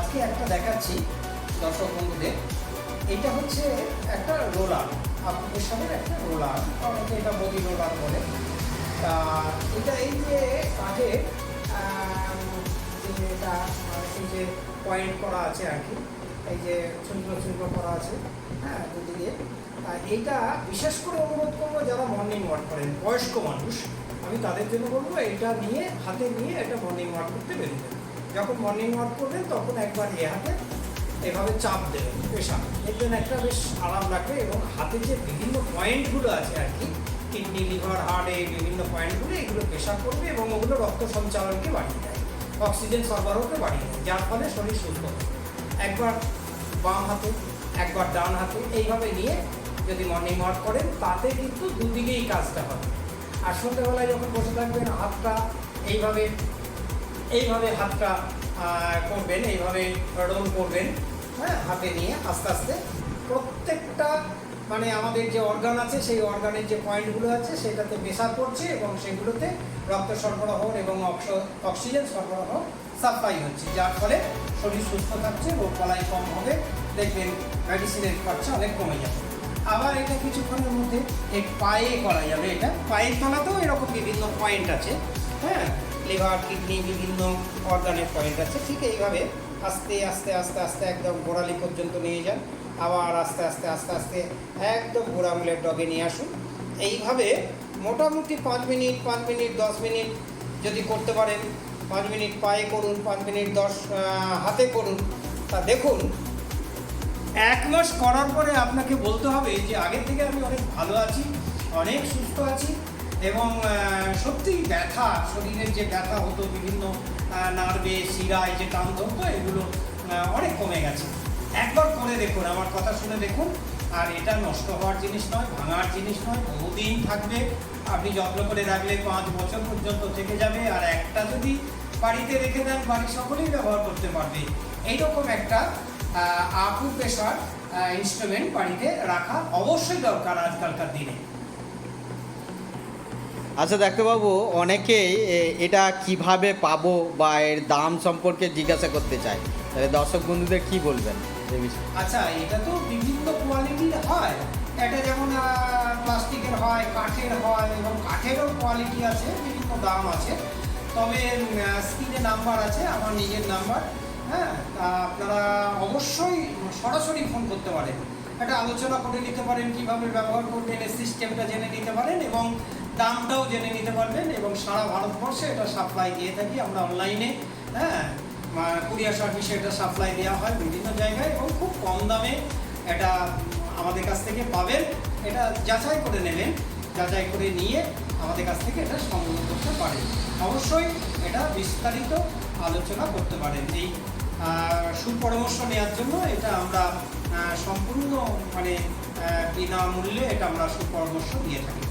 আজকে একটা দেখাচ্ছি দর্শক বন্ধুদের। এটা হচ্ছে একটা রোলার, আপনাদের সামনে একটা রোলার, অনেকে এটা বডি রোলার বলে। তা এটা এই যে কাঠের এটা এই যে পয়েন্ট করা আছে আর কি, এই যে ছোটো ছোটো করা আছে, হ্যাঁ, দুদিকে। এইটা বিশেষ করে অনুরোধ করবো যারা মর্নিং ওয়াক করেন, বয়স্ক মানুষ, আমি তাদের জন্য বলবো এইটা নিয়ে হাতে নিয়ে এটা মর্নিং ওয়াক করতে বেরোবেন। যখন মর্নিং ওয়াক করবেন তখন একবার এ হাতে এভাবে চাপ দেবেন, পেশা দেখবেন একটা বেশ আরাম লাগবে। এবং হাতে যে বিভিন্ন পয়েন্টগুলো আছে আর কি, কিডনি, লিভার, হার্ট, এই বিভিন্ন পয়েন্টগুলো, এগুলো পেশা করবে এবং ওগুলো রক্ত সঞ্চালনকে বাড়িয়ে দেয়, অক্সিজেন সরবরাহকে বাড়িয়ে দেয়, যার ফলে শরীর সুস্থ হবে। একবার বাম হাতে, একবার ডান হাতে, এইভাবে নিয়ে যদি মর্নিং ওয়াক করেন তাতে কিন্তু দুদিকেই কাজটা হবে। আর সন্ধ্যেবেলায় যখন বসে থাকবেন হাতটা এইভাবে এইভাবে হাতটা করবেন, এইভাবে রোল করবেন, হ্যাঁ, হাতে নিয়ে আস্তে আস্তে প্রত্যেকটা মানে আমাদের যে অর্গান আছে সেই অর্গানের যে পয়েন্টগুলো আছে সেটাতে প্রেসার পড়ছে এবং সেগুলোতে রক্ত সরবরাহ এবং অক্সিজেন সরবরাহ সাপ্লাই হচ্ছে, যার ফলে শরীর সুস্থ থাকছে, রোগ বালাই কম হবে, দেখবেন মেডিসিনের খরচা অনেক কমে যাবে। আবার এটা কিছুক্ষণের মধ্যে এই পায়ে করা যাবে। এটা পায়ের তলাতেও এরকম বিভিন্ন পয়েন্ট আছে, হ্যাঁ, লিভার, কিডনি, বিভিন্ন অর্গানের পয়েন্ট আছে। ঠিক এইভাবে আস্তে আস্তে আস্তে আস্তে একদম গোড়ালি পর্যন্ত নিয়ে যান, আবার আস্তে আস্তে আস্তে আস্তে একদম গোড়া আঙুলের ডগে নিয়ে আসুন। এইভাবে মোটামুটি 5 মিনিট 10 মিনিট যদি করতে পারেন, 5 মিনিট পায়ে করুন, 5 মিনিট 10 হাতে করুন, তা দেখুন 1 মাস করার পরে আপনাকে বলতে হবে যে আগের থেকে আমি অনেক ভালো আছি, অনেক সুস্থ আছি এবং সত্যিই ব্যথা, শরীরের যে ব্যথা হতো বিভিন্ন নার্ভে, শিরায় যে টান ধরতো, এগুলো অনেক কমে গেছে। একবার করে দেখুন, আমার কথা শুনে দেখুন। আর এটা নষ্ট হওয়ার জিনিস নয়, ভাঙার জিনিস নয়, বহুদিন থাকবে। আপনি যত্ন করে রাখলে 5 বছর পর্যন্ত থেকে যাবে। আর একটা যদি বাড়িতে রেখে দেন, বাড়ির সকলেই ব্যবহার করতে পারবে। এইরকম একটা আকুপ্রেশার ইনস্ট্রুমেন্ট বাড়িতে রাখা অবশ্যই দরকার আজকালকার দিনে। আচ্ছা ডাক্তারবাবু, অনেকেই এটা কিভাবে পাবো বা এর দাম সম্পর্কে জিজ্ঞাসা করতে চায়, তাহলে দর্শক বন্ধুদের কি বলবেন এই বিষয়ে? আচ্ছা, এটা তো বিভিন্ন কোয়ালিটির হয়। এটা যেমন প্লাস্টিকের হয়, কাঠের হয়, এবং কাঠেরও কোয়ালিটি আছে, বিভিন্ন দাম আছে। তবে স্ক্রিনে নাম্বার আছে, আমার নিজের নাম্বার, হ্যাঁ, আপনারা অবশ্যই সরাসরি ফোন করতে পারেন, এটা আলোচনা করে নিতে পারেন, কীভাবে ব্যবহার করবেন এই সিস্টেমটা জেনে নিতে পারেন এবং দামটাও জেনে নিতে পারবেন। এবং সারা ভারতবর্ষে এটা সাপ্লাই দিয়ে থাকি আমরা অনলাইনে, হ্যাঁ, কুরিয়ার সার্ভিসে এটা সাপ্লাই দেওয়া হয় বিভিন্ন জায়গায় এবং খুব কম দামে এটা আমাদের কাছ থেকে পাবেন। এটা যাচাই করে নেবেন, যাচাই করে নিয়ে আমাদের কাছ থেকে এটা সংগ্রহ করতে পারেন। অবশ্যই এটা বিস্তারিত আলোচনা করতে পারেন। এই সুপরামর্শ নেওয়ার জন্য এটা আমরা সম্পূর্ণ মানে বিনামূল্যে এটা আমরা সুপরামর্শ দিয়ে থাকি।